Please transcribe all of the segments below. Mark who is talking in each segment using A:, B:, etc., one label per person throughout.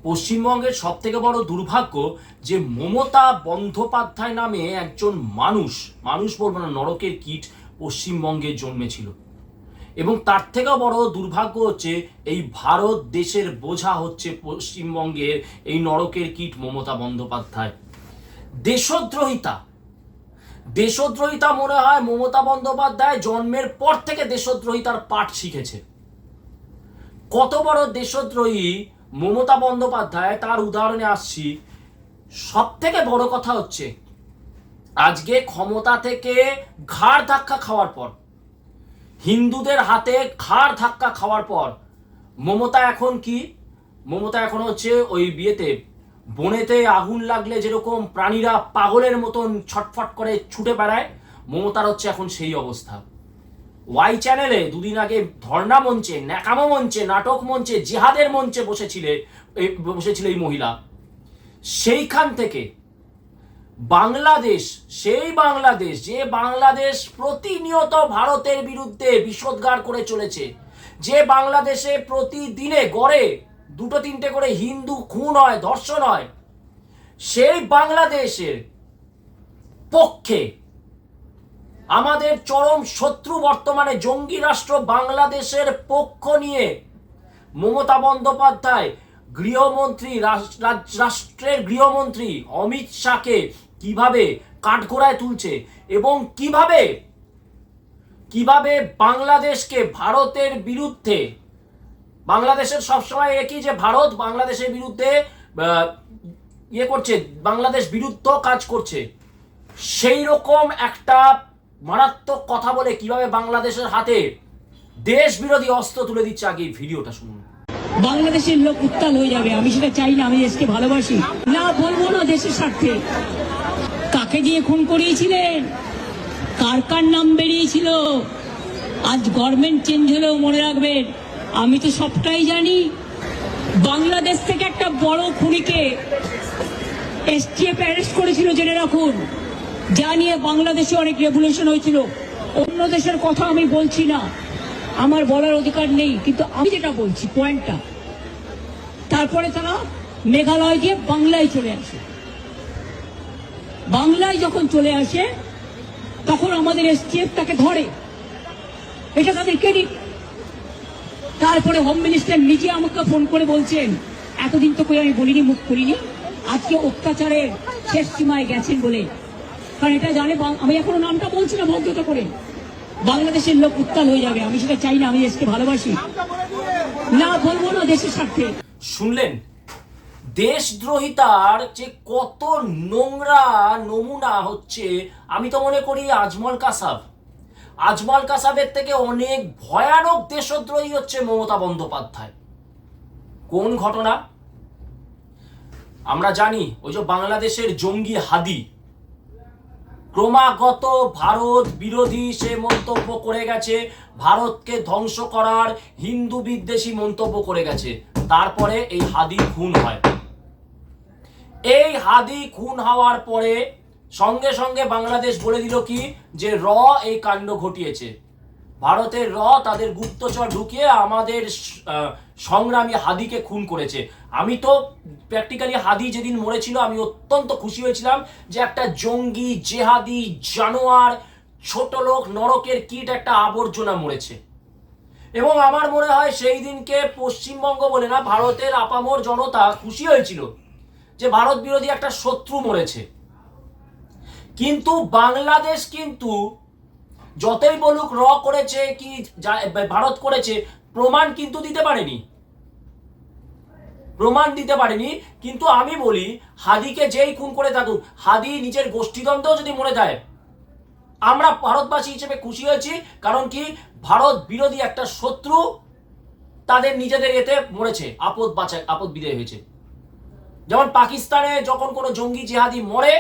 A: পশ্চিমবঙ্গের সব থেকে বড় দুর্ভাগ্য যে মমতা বন্দ্যোপাধ্যায় নামে একজন মানুষ বলবো না, নরকের কীট পশ্চিমবঙ্গে জন্মেছিল। এবং তার থেকেও বড় দুর্ভাগ্য হচ্ছে এই ভারত দেশের বোঝা হচ্ছে পশ্চিমবঙ্গের এই নরকের কীট মমতা বন্দ্যোপাধ্যায়। দেশদ্রোহিতা মনে হয় মমতা বন্দ্যোপাধ্যায় জন্মের পর থেকে দেশদ্রোহিতার পাঠ শিখেছে। কত বড় দেশদ্রোহী মমতা বন্দ্যোপাধ্যায় তার উদাহরণে আসছি। সব থেকে বড় কথা হচ্ছে আজকে ক্ষমতা থেকে ঘাড় ধাক্কা খাওয়ার পর, হিন্দুদের হাতে ঘাড় ধাক্কা খাওয়ার পর মমতা এখন হচ্ছে ওই বিয়েতে বনেতে আগুন লাগলে যেরকম প্রাণীরা পাগলের মতন ছটফট করে ছুটে বেড়ায়, মমতার হচ্ছে এখন সেই অবস্থা। ওয়াই চ্যানেলে দুদিন আগে ধর্ণা মঞ্চে, ন্যাকামো মঞ্চে, নাটক মঞ্চে, জিহাদের মঞ্চে বসেছিল এই মহিলা। সেইখান থেকে বাংলাদেশ যে বাংলাদেশ প্রতিনিয়ত ভারতের বিরুদ্ধে বিষোদ্গার করে চলেছে, যে বাংলাদেশে প্রতিদিনে গড়ে 2-3টে করে হিন্দু খুন হয়, ধর্ষণ হয়, সেই বাংলাদেশের পক্ষে আমাদের চরম শত্রু বর্তমানে জঙ্গি রাষ্ট্র বাংলাদেশের পক্ষ নিয়ে মমতা বন্দ্যোপাধ্যায় রাষ্ট্রের গৃহমন্ত্রী অমিত শাহকে কিভাবে কাঠগড়ায় তুলছে এবং কিভাবে বাংলাদেশকে ভারতের বিরুদ্ধে, বাংলাদেশের সবসময় একই যে ভারত বাংলাদেশের বিরুদ্ধে বাংলাদেশ বিরুদ্ধ কাজ করছে, সেই রকম একটা মারাত্মক কথা বলে কিভাবে বাংলাদেশের হাতে দেশ বিরোধী অস্ত্র তুলে দিচ্ছে। আগে এই ভিডিওটা শুনুন।
B: বাংলাদেশের লোক উত্তাল হয়ে যাবে, আমি সেটা চাই না। আমি দেশকে ভালোবাসি, না বলবো না দেশের স্বার্থে। কাকে দিয়ে খুন করিয়েছিলেন, কার নাম বেরিয়েছিল, আজ গভর্নমেন্ট চেঞ্জ হলেও মনে রাখবেন আমি তো সবটাই জানি। বাংলাদেশ থেকে একটা বড় খুনিকে এসটিএফ অ্যারেস্ট করেছিল, জেনে রাখুন। যা নিয়ে বাংলাদেশে অনেক রেভলিউশন হয়েছিল। অন্য দেশের কথা আমি বলছি না, আমার বলার অধিকার নেই, কিন্তু আমি যেটা বলছি পয়েন্টটা। তারপরে তারা মেঘালয় দিয়ে বাংলায় চলে আসে। বাংলায় যখন চলে আসে তখন আমাদের এসটিএফ তাকে ধরে, এটা তাদের ক্রেডিট। তারপরে হোম মিনিস্টার নিজে আমাকে ফোন করে বলছেন, এতদিন তো কই আমি বলিনি, মুখ করিনি, আজকে অত্যাচারের শেষ সীমায় গেছেন বলে। কারণ এটা জানে, আমি এখনো নামটা বলছি না ভদ্রতা করে, বাংলাদেশের লোক উত্তাল হয়ে যাবে, আমি সেটা চাই না। আমি দেশকে ভালোবাসি, না বলবো না দেশের স্বার্থে।
A: শুনলেন দেশদ্রোহিতার যে কত নোংরা নমুনা হচ্ছে। আমি তো মনে করি আজমল কাসাবের থেকে অনেক ভয়ানক দেশদ্রোহী হচ্ছে মমতা বন্দ্যোপাধ্যায়। কোন ঘটনা আমরা জানি, ওই যে বাংলাদেশের জঙ্গি হাদি ক্রমাগত ভারত বিরোধী সে মন্তব্য করে গেছে, ভারতকে ধ্বংস করার হিন্দু বিদ্বেষী মন্তব্য করে গেছে। তারপরে এই হাদি খুন হয়। এই হাদি খুন হওয়ার পরে সঙ্গে সঙ্গে বাংলাদেশ বলে দিল কি, যে এই কাণ্ড ঘটিয়েছে ভারতের তাদের গুপ্তচর ঢুকিয়ে আমাদের সংগ্রামী হাদিকে খুন করেছে। আমি তো প্র্যাকটিক্যালি হাদি যেদিন মরেছিল আমি অত্যন্ত খুশি হয়েছিলাম যে একটা জঙ্গি জেহাদি জানোয়ার ছোট লোক নরকের কীট একটা আবর্জনা মরেছে। এবং আমার মনে হয় সেই দিনকে পশ্চিমবঙ্গ বলে না, ভারতের আপামর জনতা খুশি হয়েছিল যে ভারত বিরোধী একটা শত্রু মরেছে। কিন্তু বাংলাদেশ কিন্তু যতই বলুক করেছে কি ভারত করেছে, প্রমাণ দিতে পারেনি। কিন্তু আমি বলি, হাদিকে যেই খুন করে থাকুক, হাদি নিজের গোষ্ঠীদ্বন্দ্বেও যদি মরে যায়, আমরা ভারতবাসী হিসেবে খুশি হয়েছি। কারণ কি, ভারত বিরোধী একটা শত্রু তাদের নিজেদের এতে মরেছে, আপদ বিদায় হয়েছে। যেমন পাকিস্তানে যখন কোনো জঙ্গি জেহাদি মরে,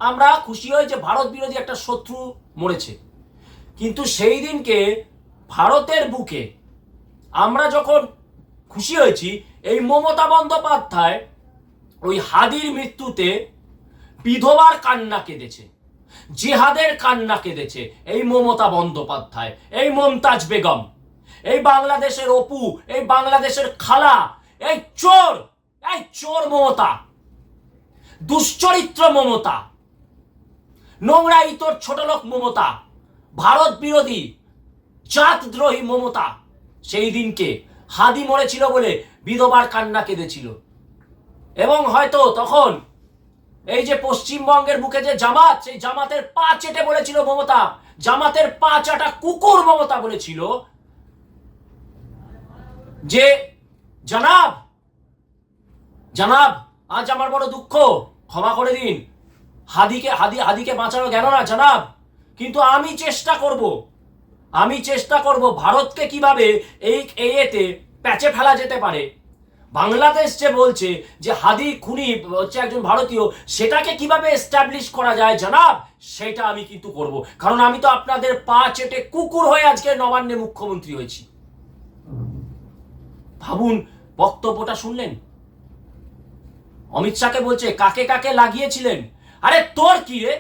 A: আমরা খুশি হই যে ভারত বিরোধী একটা শত্রু মরেছে। কিন্তু সেই দিনকে ভারতের বুকে আমরা যখন খুশি হয়েছি, এই মমতা বন্দ্যোপাধ্যায় ওই হাদির মৃত্যুতে বিধবার কান্না কেঁদেছে, জিহাদের কান্না কেঁদেছে এই মমতা বন্দ্যোপাধ্যায়, এই মমতাজ বেগম, এই বাংলাদেশের অপু, এই বাংলাদেশের খালা, এই চোর এই চোর মমতা, দুশ্চরিত্র মমতা, নোংরা ইতর ছোট লোক মমতা, ভারত বিরোধী জাতদ্রোহী মমতা সেই দিনকে হাদি মরেছিল বলে বিধবার কান্না কেঁদেছিল। এবং হয়তো তখন এই যে পশ্চিমবঙ্গের বুকে যে জামাত, সেই জামাতের পা চেটে বলেছিল মমতা, জামাতের পা চাটা কুকুর মমতা বলেছিল যে জনাব জনাব আজ আমার বড় দুঃখ, ক্ষমা করে দিন, হাদিকে বাঁচানো গেল না জনাব, কিন্তু আমি চেষ্টা করব ভারতকে কিভাবে এই এতে প্যাচে ফেলা যেতে পারে। বাংলাদেশ যে বলছে যে হাদি খুনি হচ্ছে একজন ভারতীয়, সেটাকে কিভাবে এস্টাবলিশ করা যায় জনাব, সেটা আমি কিন্তু করব, কারণ আমি তো আপনাদের পা চেটে কুকুর হয়ে আজকে নবান্নে মুখ্যমন্ত্রী হয়েছি। ভাবুন, বক্তব্যটা শুনলেন, অমিত শাহকে বলছে কাকে কাকে লাগিয়েছিলেন। আরে তোর কি রে,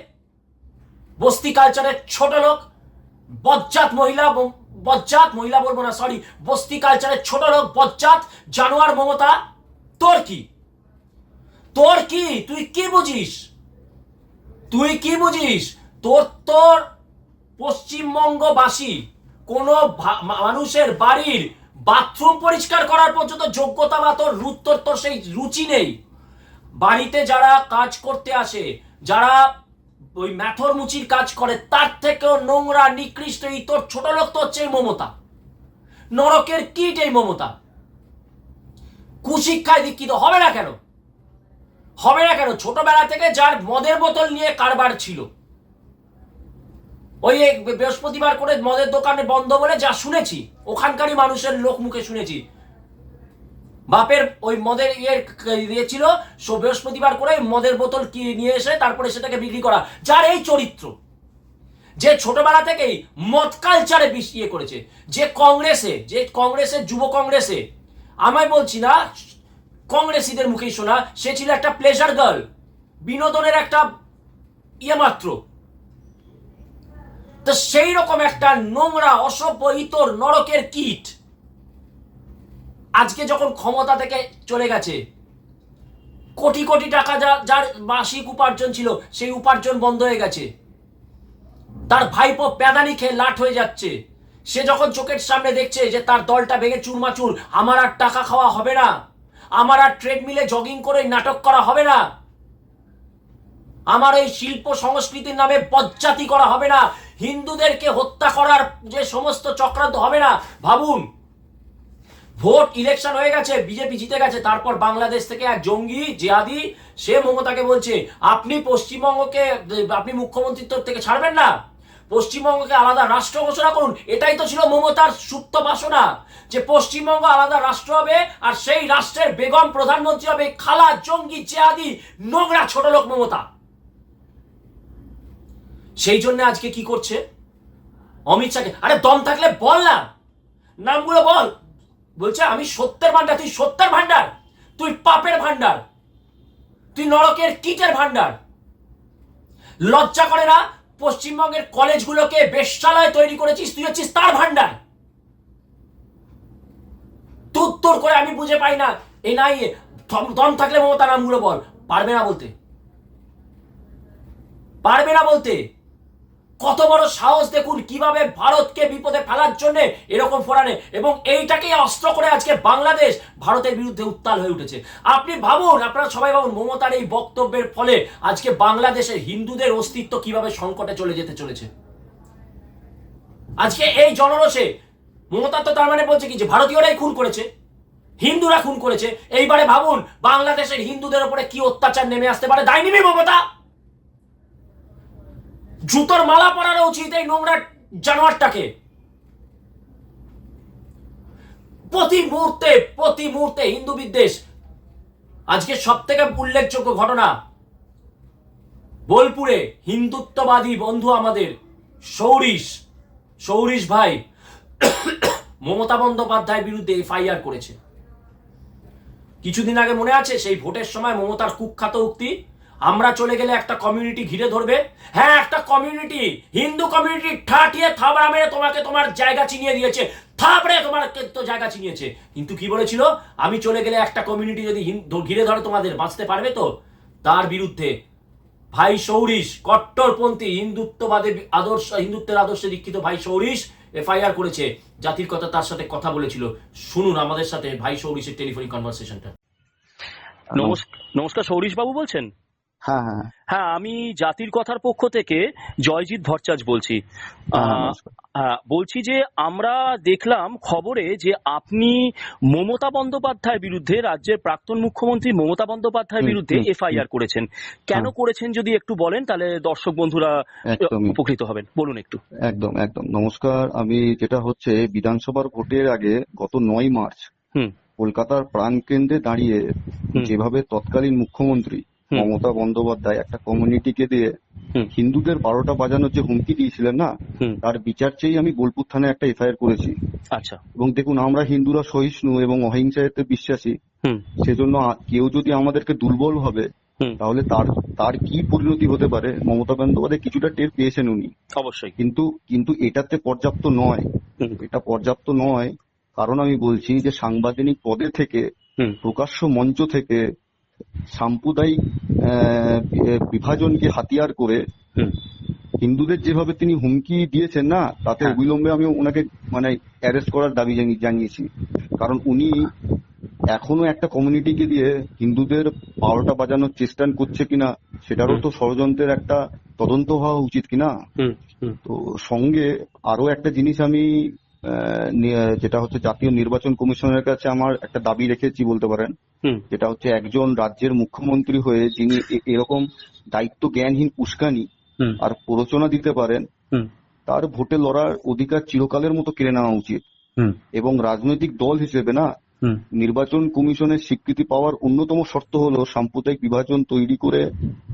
A: বস্তি কালচারের ছোট লোক, বজ্জাত মহিলা বলবো না, সরি, বস্তি কালচারের ছোট লোক, বজ্জাত জানোয়ার মমতা, তোর কি? তুই কি বুঝিস? তোর পশ্চিমবঙ্গবাসী কোন মানুষের বাড়ির বাথরুম পরিষ্কার করার পর্যন্ত যোগ্যতা বা তোর সেই রুচি নেই। বাড়িতে যারা কাজ করতে আসে, যারা ওই ম্যাথর মুচির কাজ করে, তার থেকেও নোংরা নিকৃষ্ট এই তোর ছোট লোক তো হচ্ছে এই মমতা, নরকের কীট এই মমতা। কুশিক্ষায় দীক্ষিত হবে না কেন? ছোটবেলা থেকে যার মদের বোতল নিয়ে কারবার ছিল, ওই বৃহস্পতিবার করে মদের দোকানে বন্ধ বলে যা শুনেছি, ওখানকারই মানুষের লোক মুখে শুনেছি, বাপের ওই মদের ইয়ে ছিল, বৃহস্পতিবার করে মদের বোতল নিয়ে এসে তারপরে সেটাকে বিক্রি করা, যার এই চরিত্র, যে ছোটবেলা থেকেই মদ কালচারে ইয়ে করেছে, যে কংগ্রেসের যুব কংগ্রেসে, আমায় বলছি না, কংগ্রেসীদের মুখেই শোনা, সে ছিল একটা প্লেজার গার্ল, বিনোদনের একটা ইয়ে মাত্র। তো সেই রকম একটা নোংরা অসভ্য ইতর নরকের কীট আজকে যখন ক্ষমতা থেকে চলে গেছে, কোটি কোটি টাকা যার মাসিক উপার্জন ছিল, সেই উপার্জন বন্ধ হয়ে গেছে, তার ভাইপো প্যাদানি খেয়ে লাট হয়ে যাচ্ছে, সে যখন চোখের সামনে দেখছে যে তার দলটা ভেঙে চুরমাচুর, আমার আর টাকা খাওয়া হবে না, আমার আর ট্রেডমিলে জগিং করে নাটক করা হবে না, আমার এই শিল্প সংস্কৃতির নামে বজ্জাতি করা হবে না, হিন্দুদেরকে হত্যা করার যে সমস্ত চক্রান্ত হবে না। ভাবুন, ভোট ইলেকশন হয়ে গেছে, বিজেপি জিতে গেছে, তারপর বাংলাদেশ থেকে এক জঙ্গি জিহাদি সে মমতাকে বলছে আপনি মুখ্যমন্ত্রিত্ব থেকে ছাড়বেন না, পশ্চিমবঙ্গকে আলাদা রাষ্ট্র ঘোষণা করুন। এটাই তো ছিল মমতার সুপ্ত বাসনা, যে পশ্চিমবঙ্গ আলাদা রাষ্ট্র হবে আর সেই রাষ্ট্রের বেগম প্রধানমন্ত্রী হবে খালা জঙ্গি জিহাদি নোংরা ছোট লোক মমতা। সেই জন্য আজকে কি করছে অমিত শাহকে, আরে দম থাকলে বল না, নামগুলো বল। বলছে আমি সত্যের ভান্ডার, তুই সত্যের ভান্ডার, তুই পাপের ভান্ডার, তুই নরকের কীটের ভান্ডার। লজ্জা করে না? পশ্চিমবঙ্গের কলেজগুলোকে বেশ্যালয় তৈরি করেছিস, তুই হচ্ছিস তার ভান্ডার। তুত্তর করে আমি বুঝে পাই না, এ নাই দম থাকলে মমতা নামগুলো বল। পারবে না বলতে। কত বড় সাহস দেখুন, কিভাবে ভারতকে বিপদে ফেলার জন্য এরকম ফোরানে, এবং এইটাকেই অস্ত্র করে আজকে বাংলাদেশ ভারতের বিরুদ্ধে উত্তাল হয়ে উঠেছে। আপনি ভাবুন, আপনারা সবাই ভাবুন, মমতার এই বক্তব্যের ফলে আজকে বাংলাদেশের হিন্দুদের অস্তিত্ব কিভাবে সংকটে চলে যেতে চলেছে। আজকে এই জনরোষে মমতা তো তার মানে বলছে কি, যে ভারতীয়রাই খুন করেছে, হিন্দুরা খুন করেছে। এইবারে ভাবুন বাংলাদেশের হিন্দুদের উপরে কি অত্যাচার নেমে আসতে পারে। দায় নিবি মমতা? জুতোর মালা পরানো উচিত এই নোংরা জানোয়ারটাকে। প্রতি মুহূর্তে হিন্দু বিদ্বেষ। আজকে সব থেকে উল্লেখযোগ্য ঘটনা, বোলপুরে হিন্দুত্ববাদী বন্ধু আমাদের সৌরিশ ভাই মমতা বন্দ্যোপাধ্যায়ের বিরুদ্ধে এফআইআর করেছে। কিছুদিন আগে মনে আছে, সেই ভোটের সময় মমতার কুখ্যাত উক্তি, আমরা চলে গেলে একটা কমিউনিটি ঘিরে ধরবে। হ্যাঁ, একটা কমিউনিটি, হিন্দু কমিউনিটি ঠাটিয়ে থাবড়া মেরে তোমাকে তোমার জায়গা চিনিয়ে দিয়েছে। থাপড়ে তোমার তো জায়গা চিনিয়েছে। কিন্তু কি বলেছিল, আমি চলে গেলে একটা কমিউনিটি যদি ঘিরে ধরে তোমাদের, বাঁচতে পারবে তো? তার বিরুদ্ধে ভাই সৌরিশ, কট্টরপন্থী হিন্দুত্ববাদী আদর্শ, হিন্দুত্বের আদর্শে দীক্ষিত ভাই সৌরিশ এফআইআর করেছে। জাতির কথা তার সাথে কথা বলেছিল। শুনুন আমাদের সাথে ভাই সৌরিশের টেলিফোনিক কনভারসেশনটা।
C: নমস্কার, সৌরিশ বাবু বলছেন?
D: হ্যাঁ হ্যাঁ
C: হ্যাঁ, আমি জাতির কথার পক্ষ থেকে জয়জিৎ ভট্টাচার্য বলছি।
D: নমস্কার।
C: বলছি যে আমরা দেখলাম খবরে যে আপনি মমতা বন্দ্যোপাধ্যায়ের বিরুদ্ধে, রাজ্যের প্রাক্তন মুখ্যমন্ত্রী মমতা বন্দ্যোপাধ্যায়ের বিরুদ্ধে এফআইআর করেছেন। কেন করেছেন যদি একটু বলেন, তাহলে দর্শক বন্ধুরা
D: একদমই।
C: উপকৃত হবেন। বলুন একটু।
D: একদম একদম নমস্কার। আমি যেটা হচ্ছে, বিধানসভার ভোটের আগে গত 9 মার্চ
C: হুম
D: কলকাতার প্রাণকেন্দ্রে দাঁড়িয়ে
C: হুম।
D: যেভাবে তৎকালীন মুখ্যমন্ত্রী মমতা বন্দ্যোপাধ্যায় একটা কমিউনিটিকে দিয়ে
C: হুম।
D: হিন্দুদের 12টা বাজানোর যে হুমকি দিয়েছিলেন না,
C: হুম।
D: তার বিচার চেয়েই আমি বোলপুর থানায় একটা এফআইআর করেছি।
C: আচ্ছা।
D: এবং দেখুন, আমরা হিন্দুরা সহিষ্ণু এবং অহিংসাতে বিশ্বাসী।
C: হুম
D: সেজন্য কেউ যদি আমাদেরকে দুর্বল ভাবে,
C: হুম।
D: তাহলে তার তার কি পরিণতি হতে পারে মমতা বন্দ্যোপাধ্যায় কিছুটা টের পেয়েছেন উনি।
C: অবশ্যই।
D: কিন্তু এটাতে পর্যাপ্ত নয়।
C: হুম
D: এটা পর্যাপ্ত নয়, কারণ আমি বলছি যে সাংবিধানিক পদে থেকে,
C: হুম
D: প্রকাশ্য মঞ্চ থেকে সাম্প্রদায়িক বিভাজনকে হাতিয়ার করে
C: হুম
D: হিন্দুদের যেভাবে তিনি হুমকি দিয়েছেন না, তাতে
C: হ্যাঁ।
D: অবিলম্বে আমি ওনাকে অ্যারেস্ট করার দাবি জানিয়েছি। কারণ উনি এখনো একটা কমিউনিটিকে দিয়ে হিন্দুদের 12টা বাজানোর চেষ্টা করছে কিনা, সেটারও তো ষড়যন্ত্রের একটা তদন্ত হওয়া উচিত কিনা।
C: হুম হুম
D: তো সঙ্গে আরো একটা জিনিস আমি যেটা হচ্ছে জাতীয় নির্বাচন কমিশনের কাছে আমার একটা দাবি রেখেছি বলতে পারেন।
C: হুম
D: যেটা হচ্ছে, একজন রাজ্যের মুখ্যমন্ত্রী হয়ে যিনি এরকম দায়িত্ব জ্ঞানহীন উস্কানি
C: হুম
D: আর প্ররোচনা দিতে পারেন,
C: হুম
D: তার ভোটে লড়ার অধিকার চিরকালের মতো কেড়ে নেওয়া উচিত।
C: হুম
D: এবং রাজনৈতিক দল হিসেবে না,
C: হুম
D: নির্বাচন কমিশনের স্বীকৃতি পাওয়ার অন্যতম শর্ত হলো সাম্প্রদায়িক বিভাজন তৈরি করে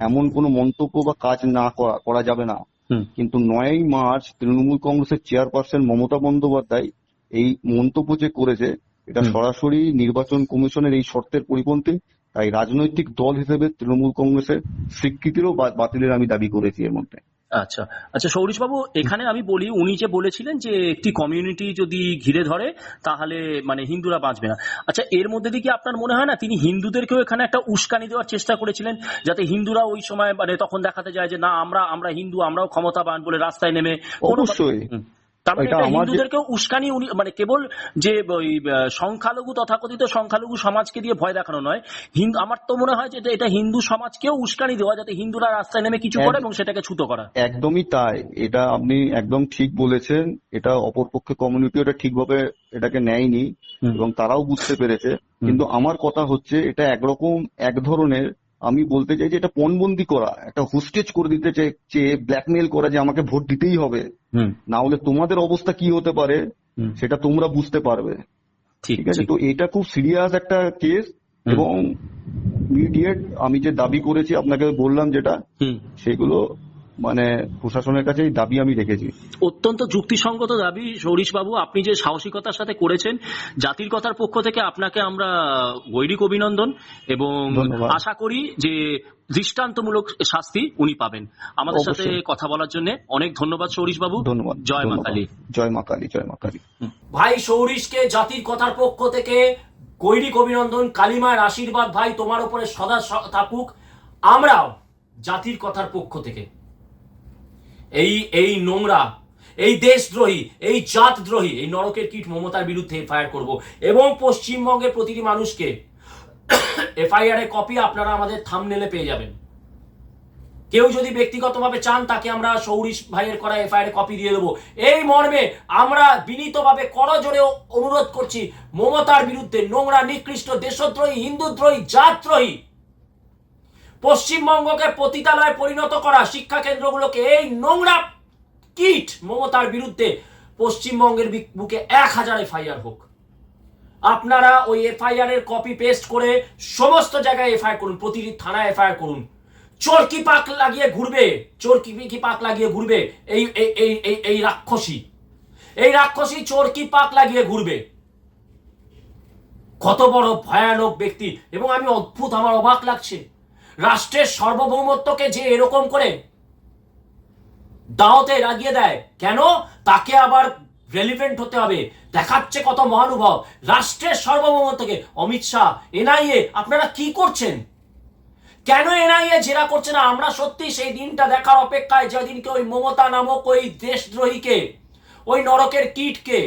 D: এমন কোনো মন্তব্য বা কাজ না করা যাবে না।
C: হুম
D: কিন্তু 9ই মার্চ তৃণমূল কংগ্রেসের চেয়ারপারসন মমতা বন্দ্যোপাধ্যায় এই মন্তব্য যে করেছে, এটা সরাসরি নির্বাচন কমিশনের এই শর্তের পরিপন্থী। তাই রাজনৈতিক দল হিসেবে তৃণমূল কংগ্রেসের স্বীকৃতিরও বাতিলের আমি দাবি করেছি এর মধ্যে।
C: আচ্ছা আচ্ছা, সৌরিশ বাবু, এখানে আমি বলি, উনি যে বলেছিলেন যে একটি কমিউনিটি যদি ঘিরে ধরে তাহলে মানে হিন্দুরা বাঁচবে না। আচ্ছা, এর মধ্যে দিয়ে কি আপনার মনে হয় না তিনি হিন্দুদেরকেও এখানে একটা উস্কানি দেওয়ার চেষ্টা করেছিলেন, যাতে হিন্দুরা ওই সময় মানে তখন দেখাতে যায় যে না, আমরা হিন্দু, আমরাও ক্ষমতাবান বলে রাস্তায় নেমে
D: অবশ্যই।
C: তার মানে
D: এটা
C: এটা
D: আমার
C: হিন্দুদেরকেও উস্কানি, উনি মানে কেবল যে ওই সংখ্যালঘু, তথাকথিত সংখ্যালঘু সমাজকে দিয়ে ভয় দেখানো নয়, হিন্দু, আমার তো মনে হয় যে এটা হিন্দু সমাজকেও উস্কানি দেওয়া, যাতে হিন্দুরা রাস্তায় নেমে কিছু করে এবং সেটাকে ছুতো করা।
D: একদমই তাই। এটা আপনি একদম ঠিক বলেছেন। এটা অপরপক্ষে কমিউনিটি এটা ঠিকভাবে এটাকে নেয়নি এবং তারাও বুঝতে পেরেছে। কিন্তু আমার কথা হচ্ছে, এটা একরকম এক ধরনের, আমি বলতে চাই যে এটা পণবন্দি করা, একটা হোস্টেজ করে দিতে চেয়ে ব্ল্যাকমেল করা যে আমাকে ভোট দিতেই হবে, না হলে তোমাদের অবস্থা কি হতে পারে সেটা তোমরা বুঝতে পারবে। ঠিক আছে? তো এটা খুব সিরিয়াস একটা কেস এবং ইমিডিয়েট আমি যে দাবি করেছি আপনাকে বললাম যেটা, সেগুলো মানে প্রশাসনের কাছে এই দাবি আমি রেখেছি।
C: অত্যন্ত যুক্তিসঙ্গত দাবি সৌরিশ বাবু, আপনি যে সাহসিকতার সাথে করেছেন। জাতির কথার পক্ষ থেকে আপনাকে আমরা গৈরিক অভিনন্দন এবং আশা করি যে দৃষ্টান্তমূলক শাস্তি উনি পাবেন। আমাদের সাথে কথা বলার জন্য অনেক ধন্যবাদ সৌরিশ বাবু।
D: ধন্যবাদ।
C: জয় মা কালী।
D: জয় মা কালী। জয় মা কালী।
A: ভাই সৌরিশকে জাতির কথার পক্ষ থেকে গৈরিক অভিনন্দন। কালিমার আশীর্বাদ ভাই তোমার উপরে সদা থাকুক। আমরাও জাতির কথার পক্ষ থেকে এই নোংরা, এই দেশদ্রোহী, এই জাতদ্রোহী, এই নরকের কীট মমতার বিরুদ্ধে এফআইআর করব এবং পশ্চিমবঙ্গের প্রতিটি মানুষকে এফআইআর এর কপি আপনারা আমাদের থাম্বনেলে পেয়ে যাবেন। কেউ যদি ব্যক্তিগতভাবে চান, তাকে আমরা সৌরিশ ভাইয়ের করা এফআইআর এর কপি দিয়ে দেবো। এই মর্মে আমরা বিনীতভাবে করজোড়ে অনুরোধ করছি, মমতার বিরুদ্ধে নোংরা, নিকৃষ্ট, দেশদ্রোহী, হিন্দুদ্রোহী, জাতদ্রোহী, পশ্চিমবঙ্গকে পতিতালয়ে পরিণত করা, শিক্ষা কেন্দ্রগুলোকে এই নোংরা কীট মমতার বিরুদ্ধে পশ্চিমবঙ্গের বুকে 1000 এফআইআর হোক। আপনারা ওই এফআইআর এর কপি পেস্ট করে সমস্ত জায়গায় এফআইআর করুন, প্রতিটি থানায় এফআইআর করুন। চরকি পাক লাগিয়ে ঘুরবে, চরকি পাক লাগিয়ে ঘুরবে এই রাক্ষসী চরকি পাক লাগিয়ে ঘুরবে। কত বড় ভয়ানক ব্যক্তি! এবং আমি অদ্ভুত, আমার অবাক লাগছে, রাষ্ট্রের সার্বভৌমত্বকে যে এরকম করে দাওতে লাগিয়ে দেয়, কেন? তাকে আবার রেলিভেন্ট হতে হবে। দেখাচ্ছে কত মহানুভব, রাষ্ট্রের সার্বভৌম থেকে অমিত শাহ, এনআইএ, আপনারা কি করছেন? কেন এনআইএ জেরা করছে না? আমরা সত্যি সেই দিনটা দেখার অপেক্ষায়, যেদিনকে ওই মমতা নামক ওই দেশদ্রোহীকে, ওই নরকের কীটকে,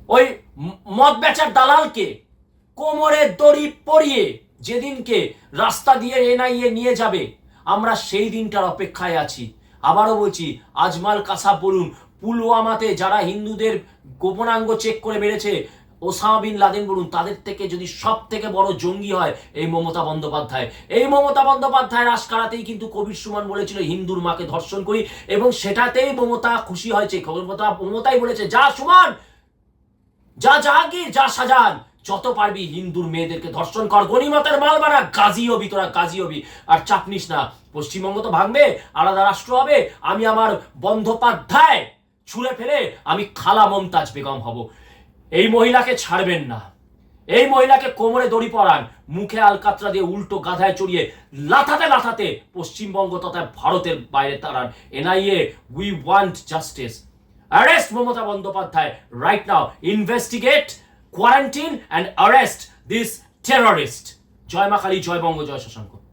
A: ওই মদ বেচার দালালকে কোমরের দড়ি পরিয়ে যেদিনকে রাস্তা দিয়ে এনআইএ নিয়ে যাবে, আমরা সেই দিনটার অপেক্ষায় আছি। আবারও বলছি, আজমাল কাসাব বলুন, পুলওয়ামাতে যারা হিন্দুদের গোপনাঙ্গ চেক করে মেরেছে, ওসামা বিন লাদেন বলুন, তাদের থেকে যদি সব থেকে বড় জঙ্গি হয় এই মমতা বন্দ্যোপাধ্যায়। এই মমতা বন্দ্যোপাধ্যায়ের আশকারাতেই কিন্তু কবির সুমন বলেছিল হিন্দুর মাকে ধর্ষণ করি, এবং সেটাতেই মমতা খুশি হয়েছে। মমতাই বলেছে, যা সুমন, যা জাহাঙ্গীর, যা শাহজাহান, যত পারবি হিন্দুর মেয়েদেরকে ধর্ষণ কর, গনিমতের মাল বানা, গাজী হবি তোরা, গাজী হবি। আর চাপ নিস না, পশ্চিমবঙ্গ তো ভাঙবে, আলাদা রাষ্ট্র হবে, আমি আমার বন্দ্যোপাধ্যায় ছুঁড়ে ফেলে আমি খালা মমতাজ বেগম হব। এই মহিলাকে ছাড়বেন না, এই মহিলাকে কোমরে দড়ি পরান, মুখে আলকাতরা দিয়ে উল্টো গাধায় চড়িয়ে লাথাতে লাথাতে পশ্চিমবঙ্গ তথা ভারতের বাইরে তাড়ান। NIA, we want justice. Arrest Mamata Bandyopadhyay right now. Investigate, quarantine and arrest this terrorist. জয় মা কালী, জয় বঙ্গ, জয় শশাঙ্ক।